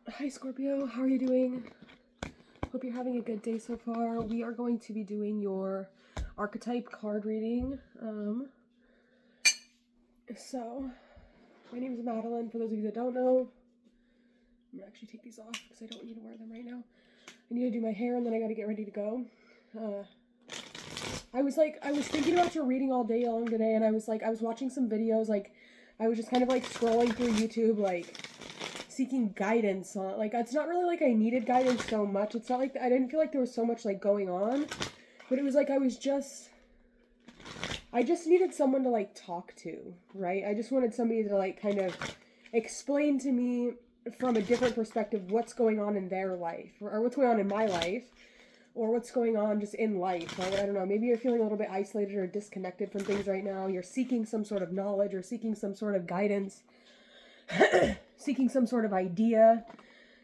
Hi Scorpio, how are you doing? Hope you're having a good day so far. We are going to be doing your archetype card reading. So, my name is Madeline. For those of you that don't know, I'm gonna actually take these off because I don't need to wear them right now. I need to do my hair and then I gotta get ready to go. I was thinking about your reading all day long today, and I was watching some videos, I was just kind of scrolling through YouTube, seeking guidance on, it's not really I needed guidance so much. It's not I didn't feel like there was so much going on, but it was I just needed someone to talk to, right? I just wanted somebody to kind of explain to me from a different perspective what's going on in their life, or what's going on in my life, or what's going on just in life. I don't know, maybe you're feeling a little bit isolated or disconnected from things right now. You're seeking some sort of knowledge or seeking some sort of guidance, seeking some sort of idea,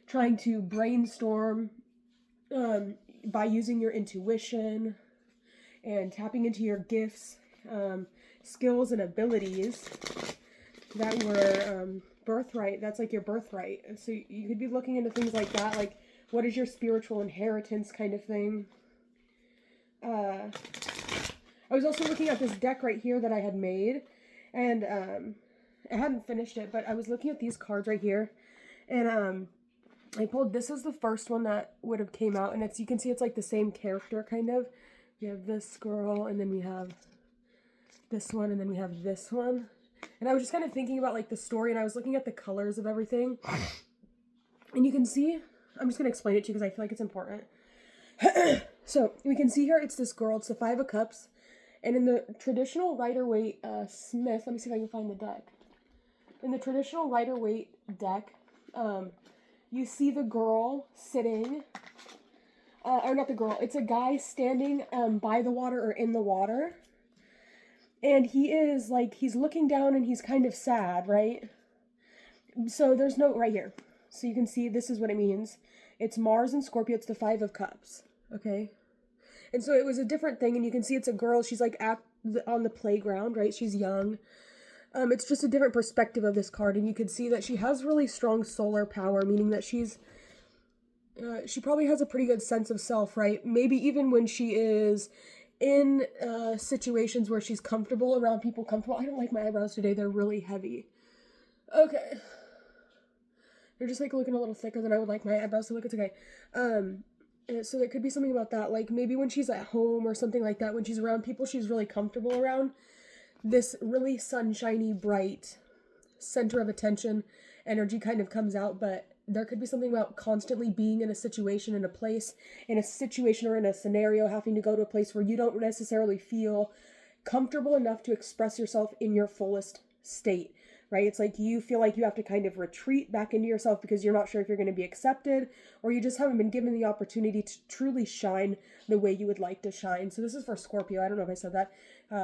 trying to brainstorm by using your intuition and tapping into your gifts, skills, and abilities that were birthright. That's your birthright. So you could be looking into things like that, what is your spiritual inheritance kind of thing. I was also looking at this deck right here that I had made, and I hadn't finished it, but I was looking at these cards right here, and I pulled, this is the first one that would have came out, and you can see it's the same character kind of. We have this girl, and then we have this one, and then we have this one. And I was just kind of thinking about the story, and I was looking at the colors of everything. And you can see, I'm just going to explain it to you because I feel like it's important. So we can see here, it's this girl, it's the Five of Cups. And in the traditional Rider-Waite Smith, let me see if I can find the deck. In the traditional Rider-Waite deck, you see the girl sitting, or not the girl, it's a guy standing by the water or in the water. And he is he's looking down and he's kind of sad, right? So there's no, right here. So you can see this is what it means. It's Mars and Scorpio, it's the Five of Cups, okay? And so it was a different thing, and you can see it's a girl, she's on the playground, right? She's young. It's just a different perspective of this card, and you could see that she has really strong solar power, meaning that she probably has a pretty good sense of self, right? Maybe even when she is in situations where she's comfortable, around people comfortable. I don't like my eyebrows today, they're really heavy. Okay. They're just looking a little thicker than I would like my eyebrows to look. It's okay. So there could be something about that, maybe when she's at home or something like that, when she's around people she's really comfortable around, this really sunshiny, bright, center of attention energy kind of comes out. But there could be something about constantly being in a situation, in a place, in a situation or in a scenario, having to go to a place where you don't necessarily feel comfortable enough to express yourself in your fullest state, right? It's you feel like you have to kind of retreat back into yourself because you're not sure if you're going to be accepted, or you just haven't been given the opportunity to truly shine the way you would like to shine. So this is for Scorpio. I don't know if I said that.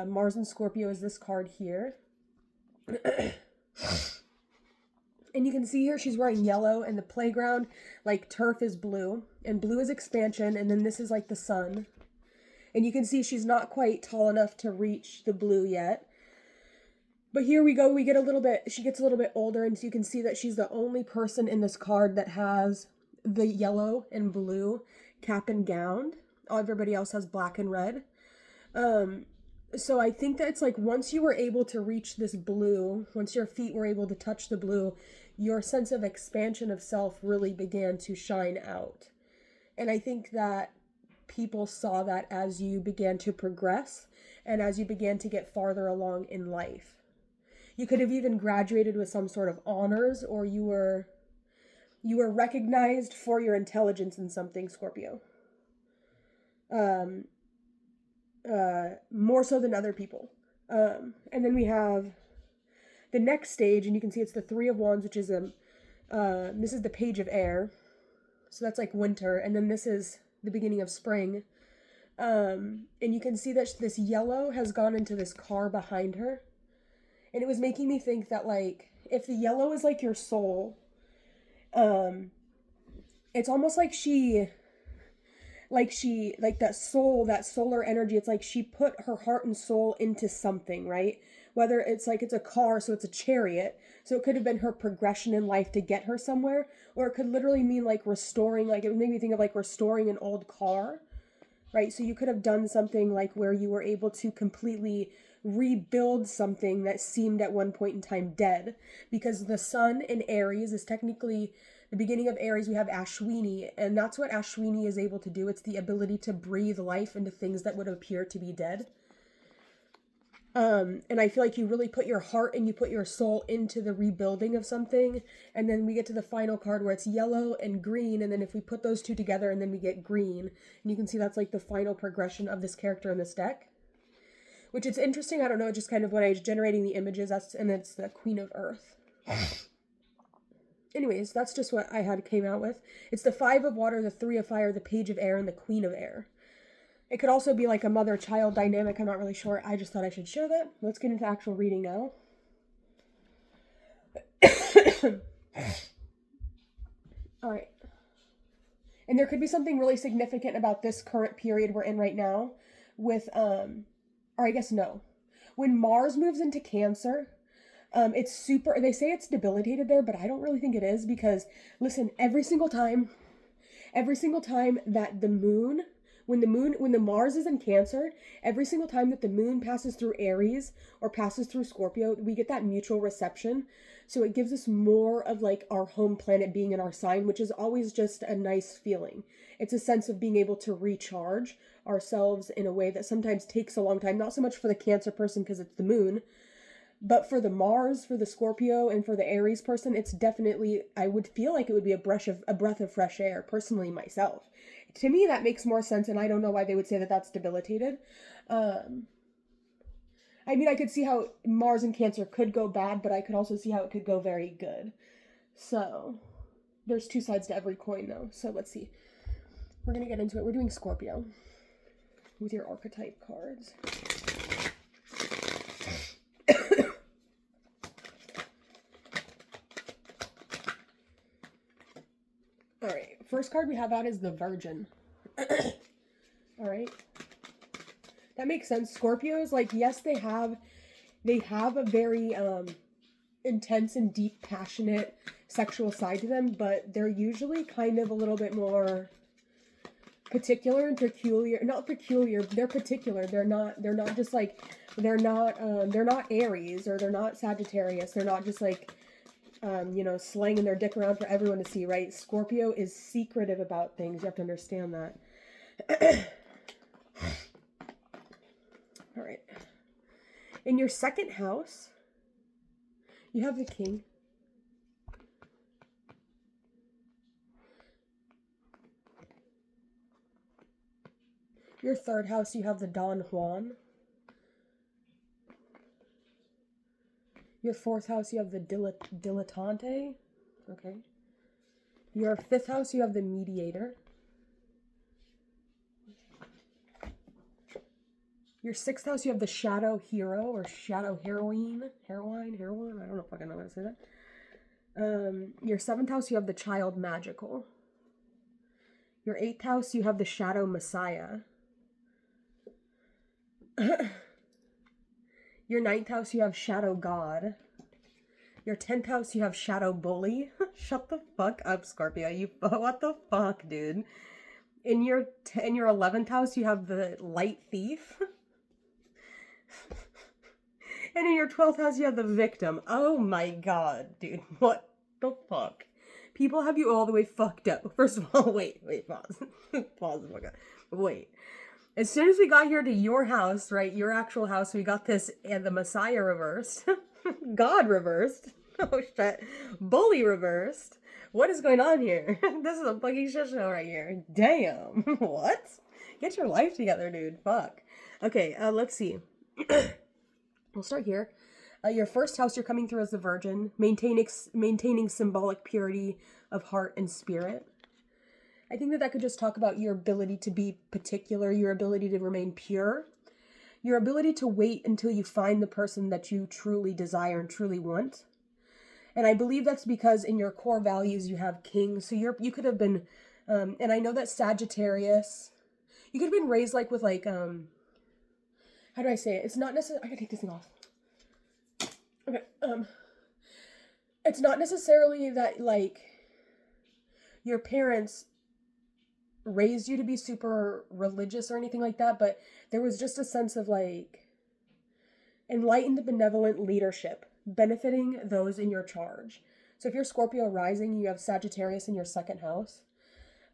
Mars and Scorpio is this card here. And you can see here she's wearing yellow, and the playground, turf, is blue, and blue is expansion, and then this is the sun. And you can see she's not quite tall enough to reach the blue yet. But here we go, she gets a little bit older, and so you can see that she's the only person in this card that has the yellow and blue cap and gown. Everybody else has black and red. So I think that it's once you were able to reach this blue, once your feet were able to touch the blue, your sense of expansion of self really began to shine out. And I think that people saw that as you began to progress and as you began to get farther along in life. You could have even graduated with some sort of honors, or you were recognized for your intelligence in something, Scorpio. More so than other people. And then we have the next stage, and you can see it's the Three of Wands, which is this is the Page of Air. So that's winter, and then this is the beginning of spring. And you can see that this yellow has gone into this car behind her. And it was making me think that if the yellow is your soul, it's almost that soul, that solar energy, it's she put her heart and soul into something, right? whether it's like it's a car, so it's a chariot, so it could have been her progression in life to get her somewhere, or it could literally mean like restoring, like it made me think of like restoring an old car, right? So you could have done something like where you were able to completely rebuild something that seemed at one point in time dead, because the sun in Aries is technically the beginning of Aries. We have Ashwini, and that's what Ashwini is able to do. It's the ability to breathe life into things that would appear to be dead. And I feel like you really put your heart and you put your soul into the rebuilding of something. And then we get to the final card where it's yellow and green. And then if we put those two together, and then we get green. And you can see that's like the final progression of this character in this deck. Which it's interesting. I don't know, just kind of when I was generating the images, and it's the Queen of Earth. Anyways, that's just what I came out with. It's the 5 of Water, the 3 of Fire, the Page of Air, and the Queen of Air. It could also be like a mother-child dynamic. I'm not really sure. I just thought I should share that. Let's get into actual reading now. All right. And there could be something really significant about this current period we're in right now with, or I guess no. When Mars moves into Cancer, it's super, they say it's debilitated there, but I don't really think it is, because listen, every single time that the moon, when the Mars is in Cancer, every single time that the moon passes through Aries or passes through Scorpio, we get that mutual reception. So it gives us more of like our home planet being in our sign, which is always just a nice feeling. It's a sense of being able to recharge ourselves in a way that sometimes takes a long time. Not so much for the Cancer person because it's the moon, but for the Mars, for the Scorpio, and for the Aries person, it's definitely, I would feel like it would be a breath of fresh air, personally myself. To me, that makes more sense, and I don't know why they would say that that's debilitated. I mean, I could see how Mars and Cancer could go bad, but I could also see how it could go very good. So, there's two sides to every coin, though. So, let's see. We're going to get into it. We're doing Scorpio with your archetype cards. All right, first card we have out is the Virgin. All right. That makes sense. Scorpios, like, yes, they have a very intense and deep, passionate sexual side to them, but they're usually kind of a little bit more particular and peculiar. Not peculiar, they're particular. They're not just like, they're not Aries, or they're not Sagittarius. They're not just like, slanging their dick around for everyone to see, right? Scorpio is secretive about things. You have to understand that. All right. In your second house, you have the King. Your third house, you have the Don Juan. Your fourth house, you have the Dilettante. Okay. Your fifth house, you have the Mediator. Your sixth house, you have the Shadow Hero or Shadow Heroine. Heroine? I don't know if I can know how to say that. Your seventh house, you have the Child Magical. Your eighth house, you have the Shadow Messiah. Your ninth house, you have Shadow God. Your 10th house, you have Shadow Bully. Shut the fuck up, Scorpio. What the fuck, dude? In your 11th house, you have the Light Thief. And in your 12th house, you have the Victim. Oh my god, dude. What the fuck? People have you all the way fucked up. First of all, wait, pause. Pause the fuck up. Wait. As soon as we got here to your house, right, your actual house, we got this, and the Messiah reversed. God reversed. Oh, shit. Bully reversed. What is going on here? This is a fucking shit show right here. Damn. What? Get your life together, dude. Fuck. Okay, let's see. We'll start here. Your first house, you're coming through as the Virgin, maintaining symbolic purity of heart and spirit. I think that could just talk about your ability to be particular, your ability to remain pure, your ability to wait until you find the person that you truly desire and truly want. And I believe that's because in your core values you have King. So you could have been, and I know that Sagittarius, you could have been raised like with like, how do I say it? It's not necessarily, I gotta take this thing off. Okay. It's not necessarily that, like, your parents raised you to be super religious or anything like that, but there was just a sense of, like, enlightened, benevolent leadership benefiting those in your charge. So if you're Scorpio rising, you have Sagittarius in your second house.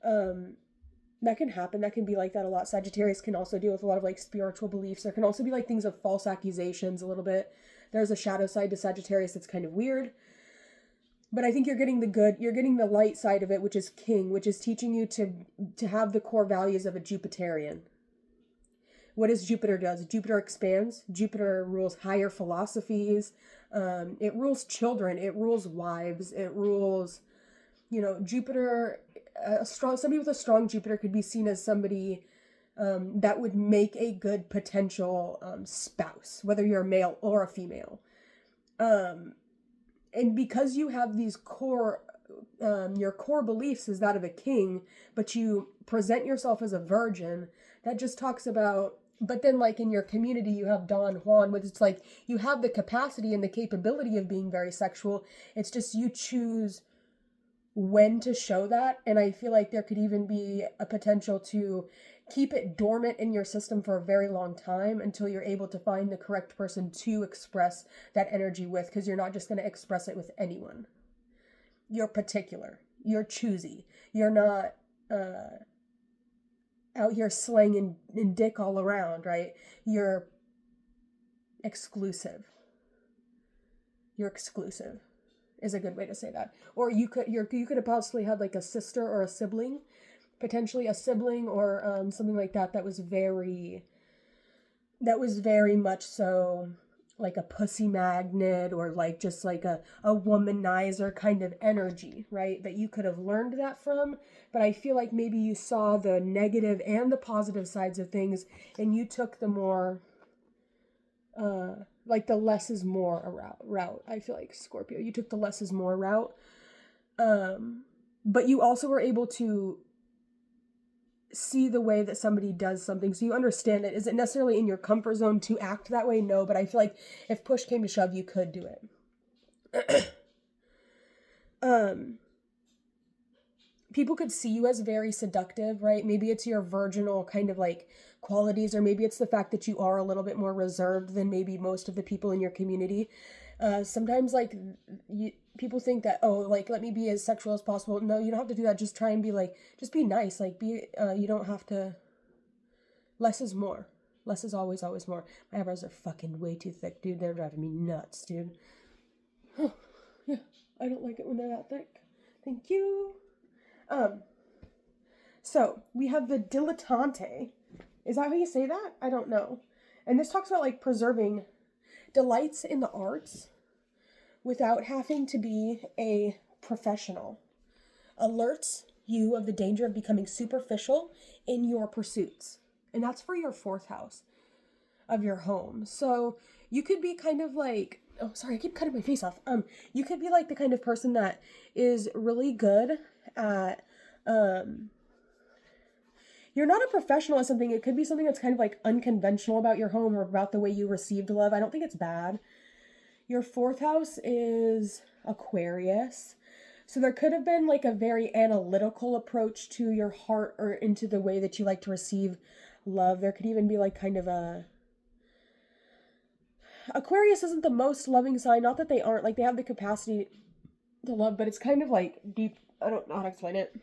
That can happen. That can be like that a lot. Sagittarius can also deal with a lot of like spiritual beliefs. There can also be like things of false accusations a little bit. There's a shadow side to Sagittarius that's kind of weird. But I think you're getting you're getting the light side of it, which is King, which is teaching you to have the core values of a Jupiterian. What does Jupiter does? Jupiter expands. Jupiter rules higher philosophies. It rules children. It rules wives. It rules, Jupiter. Somebody with a strong Jupiter could be seen as somebody that would make a good potential spouse, whether you're a male or a female. And because you have these your core beliefs is that of a king, but you present yourself as a virgin, that just talks about, but then like in your community you have Don Juan, which it's like you have the capacity and the capability of being very sexual. It's just you choose when to show that. And I feel like there could even be a potential to keep it dormant in your system for a very long time until you're able to find the correct person to express that energy with, because you're not just going to express it with anyone. You're particular. You're choosy. You're not out here slanging dick all around, right? You're exclusive. You're exclusive is a good way to say that. Or you could have possibly had like a sister or a sibling, potentially a sibling or something like that was very much so like a pussy magnet, or like just like a womanizer kind of energy, right? That you could have learned that from. But I feel like maybe you saw the negative and the positive sides of things, and you took the more like the less is more route. I feel like Scorpio, you took the less is more route. But you also were able to see the way that somebody does something, so you understand it. Is it necessarily in your comfort zone to act that way? No, but I feel like if push came to shove, you could do it. People could see you as very seductive, right? Maybe it's your virginal kind of like qualities, or maybe it's the fact that you are a little bit more reserved than maybe most of the people in your community. Sometimes like people think that, oh, like, let me be as sexual as possible. No, you don't have to do that. Just try and be like, just be nice. Like you don't have to, less is more. Less is always more. My eyebrows are fucking way too thick, dude. They're driving me nuts, dude. Yeah, I don't like it when they're that thick. Thank you. So we have the dilettante. Is that how you say that? I don't know. And this talks about like preserving delights in the arts without having to be a professional. Alerts you of the danger of becoming superficial in your pursuits. And that's for your fourth house of your home. So you could be kind of like, oh, sorry, I keep cutting my face off. You could be like the kind of person that is really good at, you're not a professional at something. It could be something that's kind of like unconventional about your home or about the way you received love. I don't think it's bad. Your fourth house is Aquarius. So there could have been like a very analytical approach to your heart or into the way that you like to receive love. There could even be like kind of a... Aquarius isn't the most loving sign. Not that they aren't. Like, they have the capacity to love, but it's kind of like deep. I don't know how to explain it.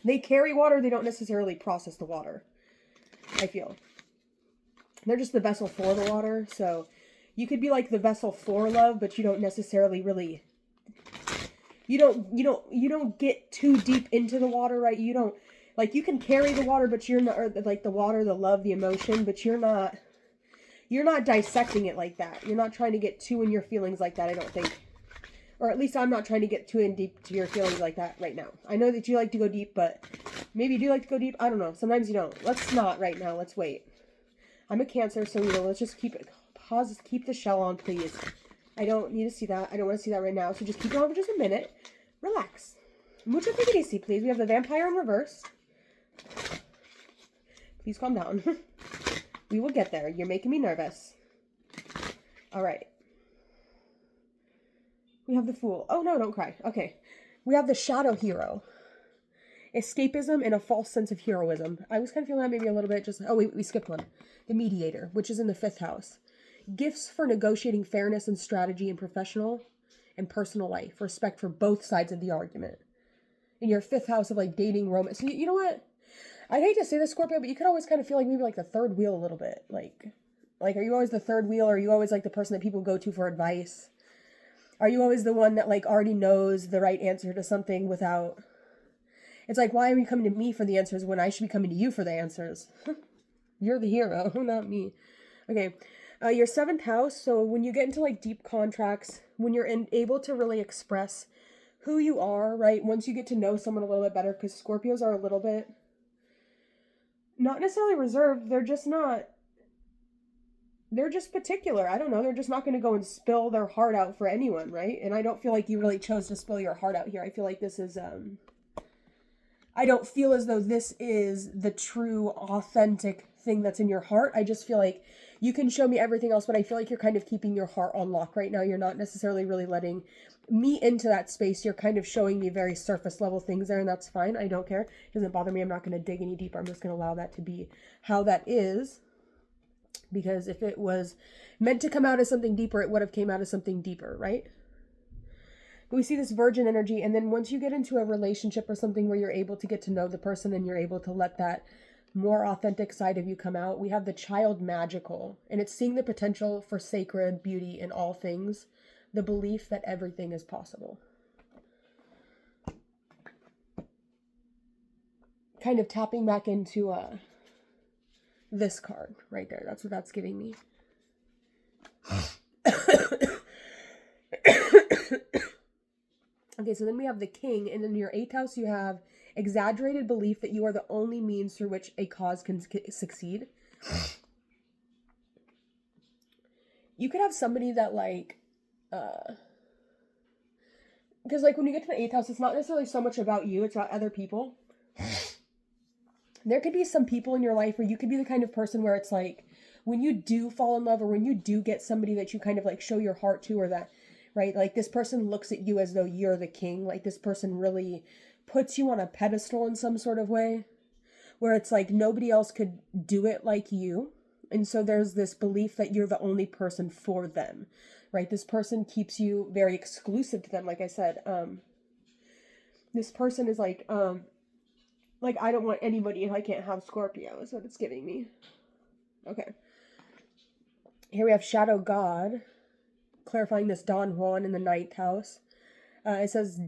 They carry water. They don't necessarily process the water, I feel. They're just the vessel for the water. So you could be like the vessel for love, but you don't necessarily really... You don't get too deep into the water, right? You don't... Like, you can carry the water, but you're not... Or like the water, the love, the emotion, but you're not dissecting it like that. You're not trying to get too in your feelings like that, I don't think. Or at least I'm not trying to get too in deep to your feelings like that right now. I know that you like to go deep, but maybe you do like to go deep. I don't know. Sometimes you don't. Let's not right now. Let's wait. I'm a Cancer, so let's just keep it. Pause. Keep the shell on, please. I don't need to see that. I don't want to see that right now. So just keep it on for just a minute. Relax. Mucho easy, please. We have the vampire in reverse. Please calm down. We will get there. You're making me nervous. All right. We have the Fool. Oh, no, don't cry. Okay. We have the Shadow Hero. Escapism and a false sense of heroism. I was kind of feeling that maybe a little bit. Oh, wait, we skipped one. The Mediator, which is in the 5th house. Gifts for negotiating fairness and strategy in professional and personal life. Respect for both sides of the argument. In your 5th house of like dating, romance. So you know what? I hate to say this, Scorpio, but you could always kind of feel like maybe like the third wheel a little bit. Like, are you always the third wheel? Or are you always like the person that people go to for advice? Are you always the one that like already knows the right answer to something without... It's like, why are you coming to me for the answers when I should be coming to you for the answers? You're the hero, not me. Okay, your 7th house. So when you get into like deep contracts, when you're able to really express who you are, right? Once you get to know someone a little bit better, because Scorpios are a little bit... not necessarily reserved, they're just particular. I don't know, they're just not going to go and spill their heart out for anyone, right? And I don't feel like you really chose to spill your heart out here. I feel like this is, I don't feel as though this is the true, authentic thing that's in your heart. I just feel like you can show me everything else, but I feel like you're kind of keeping your heart on lock right now. You're not necessarily really letting me into that space. You're kind of showing me very surface level things there, and that's fine. I don't care. It doesn't bother me. I'm not going to dig any deeper. I'm just going to allow that to be how that is. Because if it was meant to come out as something deeper, it would have came out as something deeper, right? We see this virgin energy, and then once you get into a relationship or something where you're able to get to know the person and you're able to let that more authentic side of you come out, we have the child magical, and it's seeing the potential for sacred beauty in all things, the belief that everything is possible. Kind of tapping back into this card right there. That's what that's giving me. Okay, so then we have the King, and in your 8th house you have exaggerated belief that you are the only means through which a cause can succeed. You could have somebody that like, because like when you get to the 8th house, it's not necessarily so much about you, it's about other people. There could be some people in your life where you could be the kind of person where it's like, when you do fall in love or when you do get somebody that you kind of like show your heart to, or that, right, like this person looks at you as though you're the king, like this person really puts you on a pedestal in some sort of way, where it's like nobody else could do it like you. And so there's this belief that you're the only person for them, right? This person keeps you very exclusive to them. Like I said, this person is like, I don't want anybody if I can't have Scorpio, is what it's giving me. Okay. Here we have Shadow God, clarifying this Don Juan in the 9th house. It says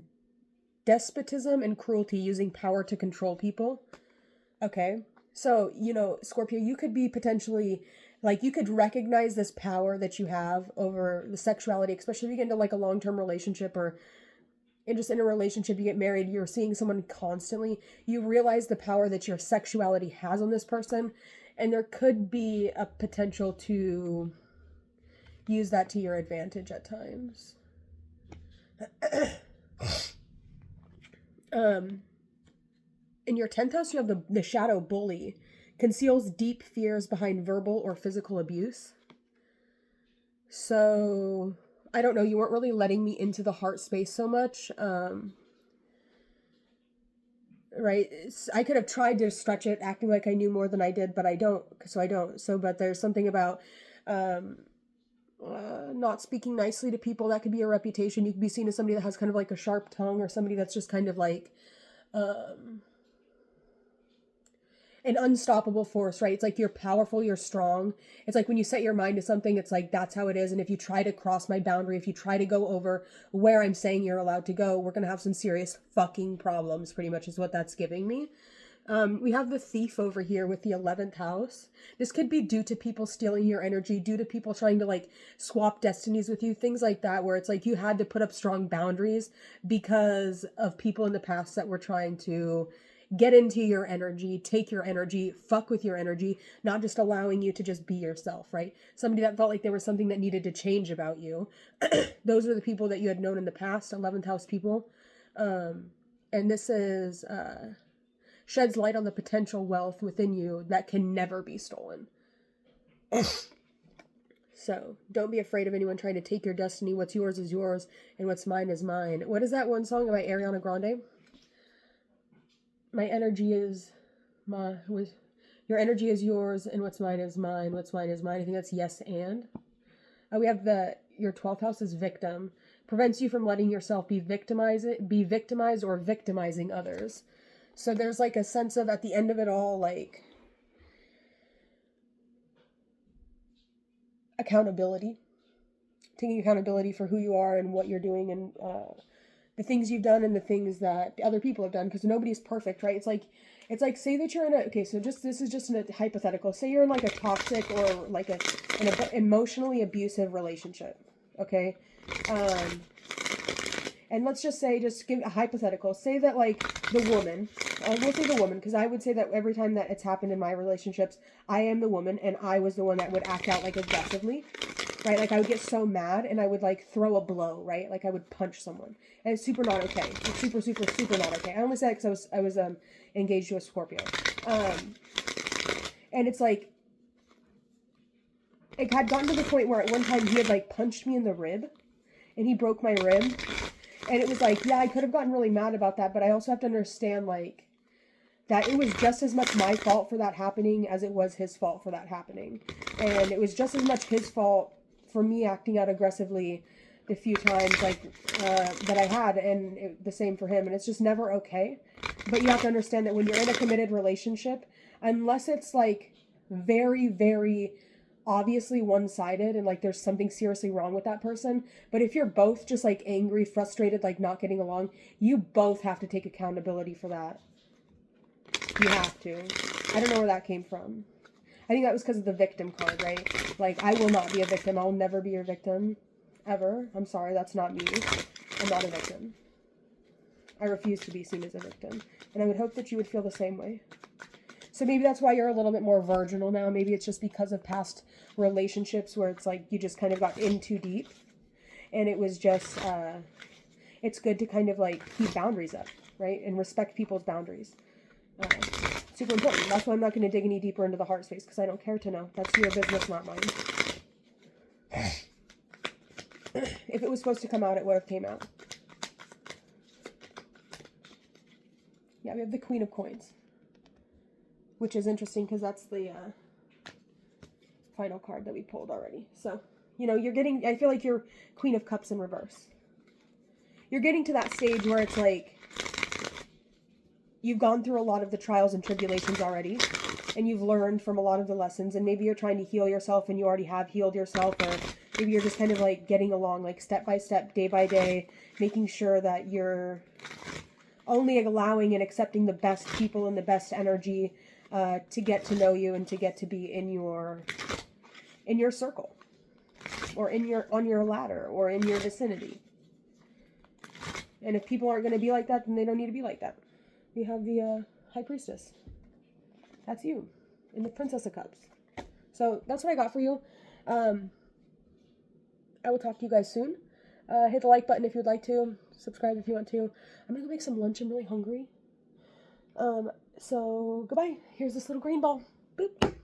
despotism and cruelty, using power to control people. Okay. So, you know, Scorpio, you could be potentially, like, you could recognize this power that you have over the sexuality, especially if you get into like a long-term relationship, or just in a relationship, you get married, you're seeing someone constantly, you realize the power that your sexuality has on this person, and there could be a potential to use that to your advantage at times. In your 10th house, you have the Shadow Bully, conceals deep fears behind verbal or physical abuse. So... I don't know, you weren't really letting me into the heart space so much. Right? I could have tried to stretch it, acting like I knew more than I did, but I don't. But there's something about not speaking nicely to people. That could be a reputation. You could be seen as somebody that has kind of like a sharp tongue, or somebody that's just kind of like... an unstoppable force, right? It's like you're powerful, you're strong. It's like when you set your mind to something, it's like that's how it is. And if you try to cross my boundary, if you try to go over where I'm saying you're allowed to go, we're going to have some serious fucking problems, pretty much is what that's giving me. We have the Thief over here with the 11th house. This could be due to people stealing your energy, due to people trying to like swap destinies with you, things like that, where it's like you had to put up strong boundaries because of people in the past that were trying to get into your energy, take your energy, fuck with your energy, not just allowing you to just be yourself, right? Somebody that felt like there was something that needed to change about you. Those are the people that you had known in the past, 11th house people. And this is, sheds light on the potential wealth within you that can never be stolen. So don't be afraid of anyone trying to take your destiny. What's yours is yours, and what's mine is mine. What is that one song by Ariana Grande? My energy is your energy is yours, and what's mine is mine. What's mine is mine. I think that's yes and. We have your 12th house is victim. Prevents you from letting yourself be victimized or victimizing others. So there's like a sense of, at the end of it all, like accountability. Taking accountability for who you are and what you're doing, and the things you've done and the things that other people have done, because nobody's perfect, right? It's like say that you're in this is just a hypothetical. Say you're in like a toxic or like an emotionally abusive relationship, okay? And let's just say, just give a hypothetical. Say that like the woman, we'll say the woman, because I would say that every time that it's happened in my relationships, I am the woman and I was the one that would act out like aggressively, right? Like I would get so mad and I would like throw a blow, right? Like I would punch someone, and it's super not okay. It's super, super, super not okay. I only said it because I was engaged to a Scorpio, and it's like it had gotten to the point where at one time he had like punched me in the rib, and he broke my rib. And it was like, yeah, I could have gotten really mad about that, but I also have to understand, like, that it was just as much my fault for that happening as it was his fault for that happening. And it was just as much his fault for me acting out aggressively the few times, like, that I had, and the same for him. And it's just never okay. But you have to understand that when you're in a committed relationship, unless it's, like, very, very obviously one-sided and like there's something seriously wrong with that person, but if you're both just like angry, frustrated, like not getting along, you both have to take accountability for that. You have to. I don't know where that came from. I think that was because of the victim card, right? Like, I will not be a victim. I'll never be your victim ever. I'm sorry, that's not me. I'm not a victim. I refuse to be seen as a victim, and I would hope that you would feel the same way. So maybe that's why you're a little bit more virginal now. Maybe it's just because of past relationships where it's like you just kind of got in too deep. And it was just, it's good to kind of like keep boundaries up, right? And respect people's boundaries. Super important. That's why I'm not going to dig any deeper into the heart space, because I don't care to know. That's your business, not mine. If it was supposed to come out, it would have came out. Yeah, we have the Queen of Coins, which is interesting because that's the final card that we pulled already. So, you know, I feel like you're Queen of Cups in reverse. You're getting to that stage where it's like, you've gone through a lot of the trials and tribulations already, and you've learned from a lot of the lessons, and maybe you're trying to heal yourself and you already have healed yourself, or maybe you're just kind of like getting along, like step by step, day by day, making sure that you're only allowing and accepting the best people and the best energy to get to know you and to get to be in your circle, or on your ladder, or in your vicinity. And if people aren't going to be like that, then they don't need to be like that. We have the High Priestess. That's you, and the Princess of Cups. So that's what I got for you. I will talk to you guys soon. Hit the like button if you'd like to. Subscribe if you want to. I'm going to go make some lunch. I'm really hungry. So goodbye. Here's this little green ball. Boop.